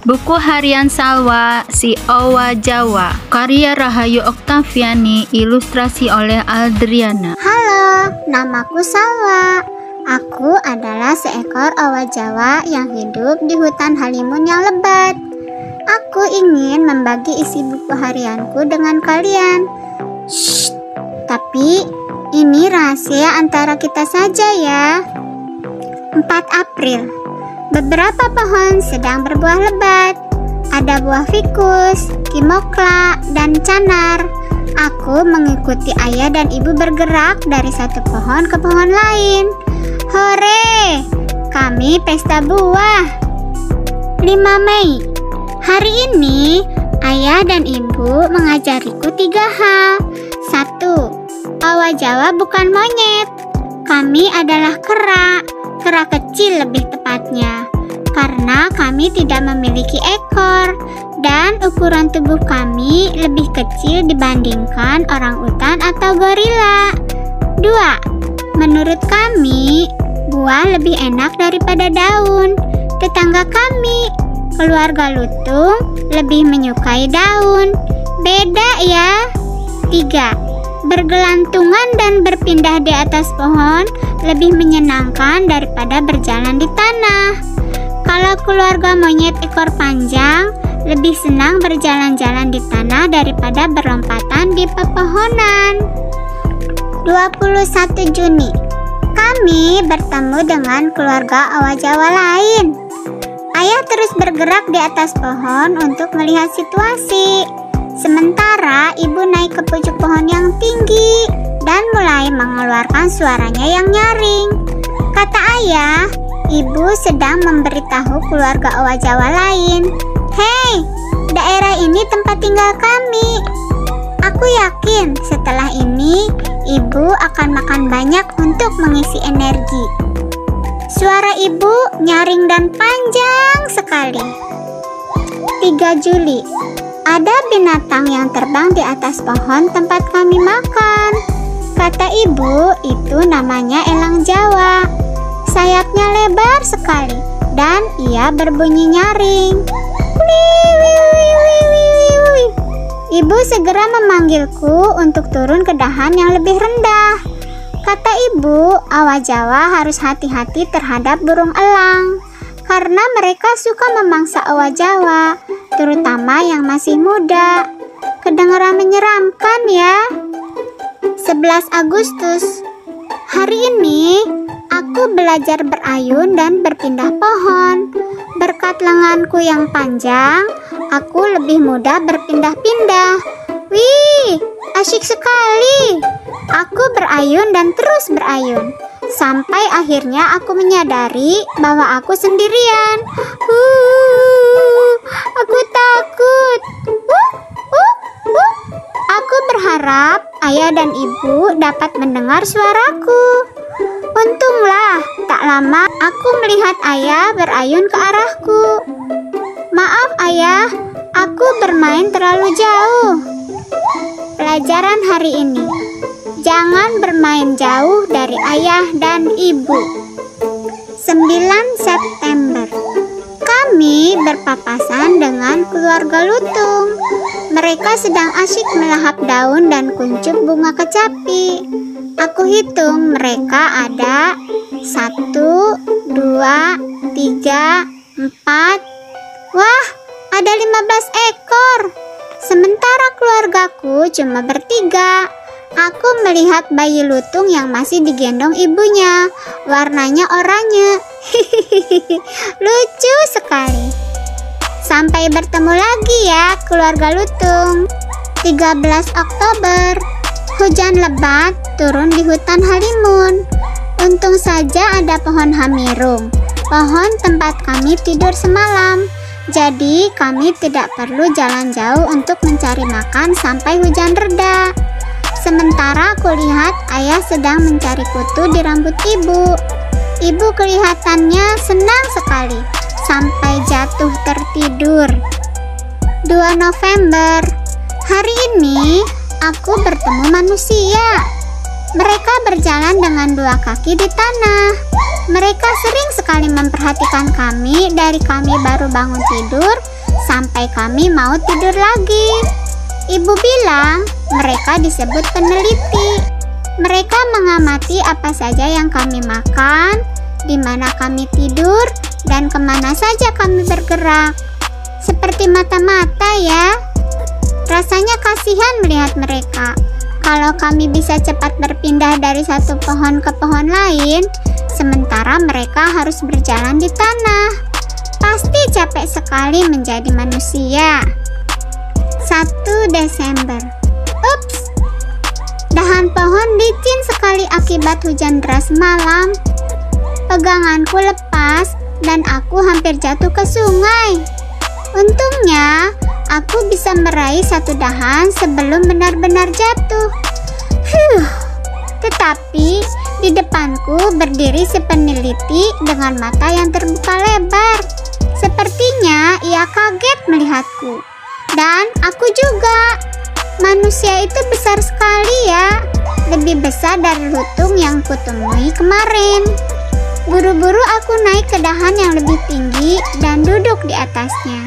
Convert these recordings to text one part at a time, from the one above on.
Buku Harian Salwa Si Owa Jawa, karya Rahayu Oktaviani, ilustrasi oleh Adriana. Halo, namaku Salwa. Aku adalah seekor owa Jawa yang hidup di hutan halimun yang lebat. Aku ingin membagi isi buku harianku dengan kalian. Shh, tapi ini rahasia antara kita saja ya. 4 April. Beberapa pohon sedang berbuah lebat. Ada buah fikus, kimokla, dan canar. Aku mengikuti ayah dan ibu bergerak dari satu pohon ke pohon lain. Hore! Kami pesta buah. 5 Mei. Hari ini ayah dan ibu mengajariku 3 hal. 1. Owa Jawa bukan monyet. Kami adalah kera. Kera kecil lebih tepatnya, karena kami tidak memiliki ekor dan ukuran tubuh kami lebih kecil dibandingkan orangutan atau gorila. 2. Menurut kami, buah lebih enak daripada daun. Tetangga kami, keluarga lutung, lebih menyukai daun. Beda ya. 3. Bergelantungan dan berpindah di atas pohon lebih menyenangkan daripada berjalan di tanah. Kalau keluarga monyet ekor panjang lebih senang berjalan-jalan di tanah daripada berlompatan di pepohonan. 21 Juni. Kami bertemu dengan keluarga owa Jawa lain. Ayah terus bergerak di atas pohon untuk melihat situasi. Sementara ibu naik ke pucuk pohon yang tinggi dan mulai mengeluarkan suaranya yang nyaring. Kata ayah, ibu sedang memberitahu keluarga owa Jawa lain, "Hei, daerah ini tempat tinggal kami. Aku yakin setelah ini ibu akan makan banyak untuk mengisi energi." Suara ibu nyaring dan panjang sekali. 3 Juli. Ada binatang yang terbang di atas pohon tempat kami makan. Kata ibu, itu namanya elang Jawa. Sayapnya lebar sekali dan ia berbunyi nyaring. Ibu segera memanggilku untuk turun ke dahan yang lebih rendah. Kata ibu, owa Jawa harus hati-hati terhadap burung elang, karena mereka suka memangsa owa Jawa, terutama yang masih muda. Kedengaran menyeramkan ya. 11 Agustus. Hari ini aku belajar berayun dan berpindah pohon. Berkat lenganku yang panjang, aku lebih mudah berpindah-pindah. Wih, asyik sekali. Aku berayun dan terus berayun, sampai akhirnya aku menyadari bahwa aku sendirian. Aku takut. Aku berharap ayah dan ibu dapat mendengar suaraku. Untunglah, tak lama aku melihat ayah berayun ke arahku. "Maaf ayah, aku bermain terlalu jauh." Pelajaran hari ini: jangan bermain jauh dari ayah dan ibu. 9 September. Kami berpapasan dengan keluarga lutung. Mereka sedang asyik melahap daun dan kuncup bunga kecapi. Aku hitung mereka ada 1, 2, 3, 4. Wah, ada 15 ekor. Sementara keluargaku cuma bertiga. Aku melihat bayi lutung yang masih digendong ibunya. Warnanya oranye. Lucu sekali. Sampai bertemu lagi ya keluarga lutung. 13 Oktober. Hujan lebat turun di hutan halimun. Untung saja ada pohon hamirung, pohon tempat kami tidur semalam. Jadi kami tidak perlu jalan jauh untuk mencari makan sampai hujan reda. Sementara aku lihat ayah sedang mencari kutu di rambut ibu. Ibu kelihatannya senang sekali sampai jatuh tertidur. 2 November. Hari ini aku bertemu manusia. Mereka berjalan dengan 2 kaki di tanah. Mereka sering sekali memperhatikan kami dari kami baru bangun tidur sampai kami mau tidur lagi. Ibu bilang mereka disebut peneliti. Mereka mengamati apa saja yang kami makan, di mana kami tidur, dan kemana saja kami bergerak. Seperti mata-mata ya. Rasanya kasihan melihat mereka. Kalau kami bisa cepat berpindah dari satu pohon ke pohon lain, sementara mereka harus berjalan di tanah. Pasti capek sekali menjadi manusia. 1 Desember. Ups, dahan pohon licin sekali akibat hujan deras malam. Peganganku lepas dan aku hampir jatuh ke sungai. Untungnya, aku bisa meraih satu dahan sebelum benar-benar jatuh. Tetapi di depanku berdiri si peneliti dengan mata yang terbuka lebar. Sepertinya ia kaget melihatku. Dan aku juga. Manusia itu besar sekali ya. Lebih besar dari lutung yang kutemui kemarin. Buru-buru aku naik ke dahan yang lebih tinggi dan duduk di atasnya.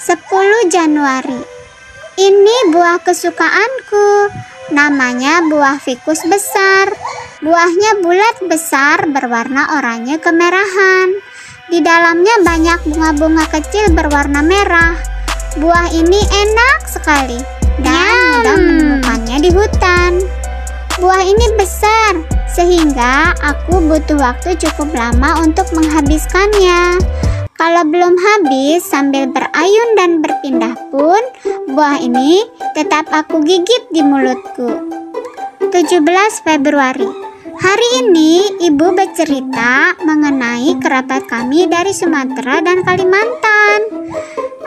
10 Januari. Ini buah kesukaanku. Namanya buah fikus besar. Buahnya bulat besar berwarna oranye kemerahan. Di dalamnya banyak bunga-bunga kecil berwarna merah. Buah ini enak sekali dan mudah menemukannya di hutan. Buah ini besar sehingga aku butuh waktu cukup lama untuk menghabiskannya. Kalau belum habis sambil berayun dan berpindah pun, buah ini tetap aku gigit di mulutku. 17 Februari. Hari ini ibu bercerita mengenai kerabat kami dari Sumatera dan Kalimantan.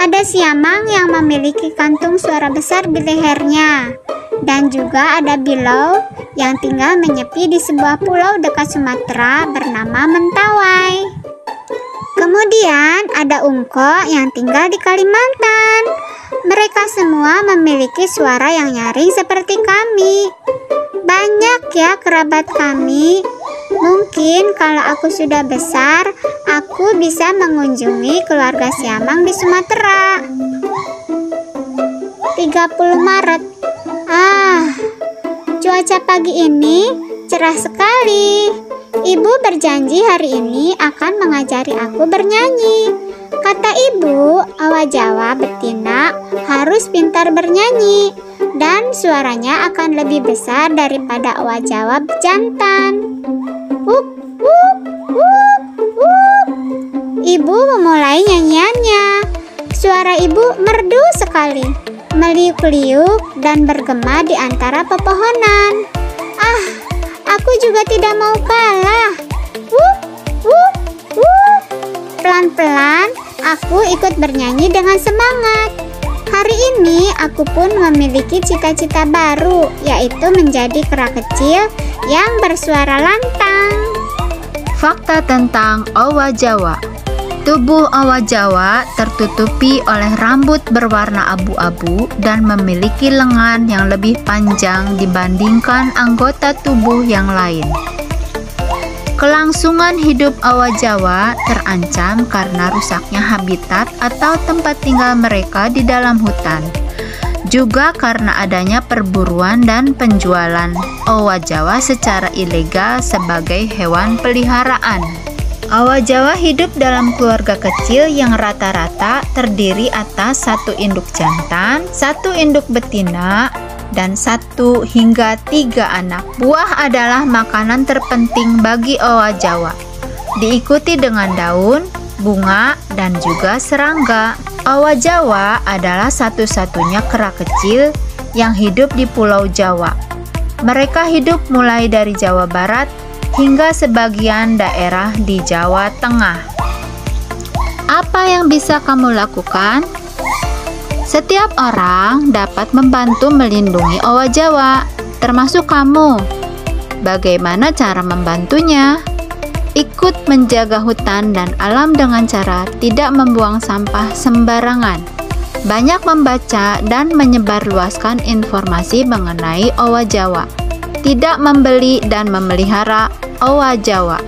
Ada siamang yang memiliki kantung suara besar di lehernya. Dan juga ada bilau yang tinggal menyepi di sebuah pulau dekat Sumatera bernama Mentawai. Kemudian ada ungkok yang tinggal di Kalimantan. Mereka semua memiliki suara yang nyaring seperti kami. Banyak ya kerabat kami. Mungkin kalau aku sudah besar, aku bisa mengunjungi keluarga siamang di Sumatera. 30 Maret. Cuaca pagi ini cerah sekali. Ibu berjanji hari ini akan mengajari aku bernyanyi. Kata ibu, owa Jawa betina harus pintar bernyanyi dan suaranya akan lebih besar daripada owa Jawa jantan. Ibu memulai nyanyiannya. Suara ibu merdu sekali, meliuk-liuk dan bergema di antara pepohonan. Aku juga tidak mau kalah. Pelan-pelan, aku ikut bernyanyi dengan semangat. Hari ini aku pun memiliki cita-cita baru, yaitu menjadi kera kecil yang bersuara lantang. Fakta tentang owa Jawa. Tubuh owa Jawa tertutupi oleh rambut berwarna abu-abu dan memiliki lengan yang lebih panjang dibandingkan anggota tubuh yang lain. Kelangsungan hidup owa Jawa terancam karena rusaknya habitat atau tempat tinggal mereka di dalam hutan. Juga karena adanya perburuan dan penjualan owa Jawa secara ilegal sebagai hewan peliharaan. Owa Jawa hidup dalam keluarga kecil yang rata-rata terdiri atas 1 induk jantan, 1 induk betina, dan 1 hingga 3 anak. Buah adalah makanan terpenting bagi owa Jawa, diikuti dengan daun, bunga, dan juga serangga. Owa Jawa adalah satu-satunya kera kecil yang hidup di Pulau Jawa. Mereka hidup mulai dari Jawa Barat hingga sebagian daerah di Jawa Tengah. Apa yang bisa kamu lakukan? Setiap orang dapat membantu melindungi owa Jawa, termasuk kamu. Bagaimana cara membantunya? Ikut menjaga hutan dan alam dengan cara tidak membuang sampah sembarangan. Banyak membaca dan menyebarluaskan informasi mengenai owa Jawa. Tidak membeli dan memelihara owa Jawa.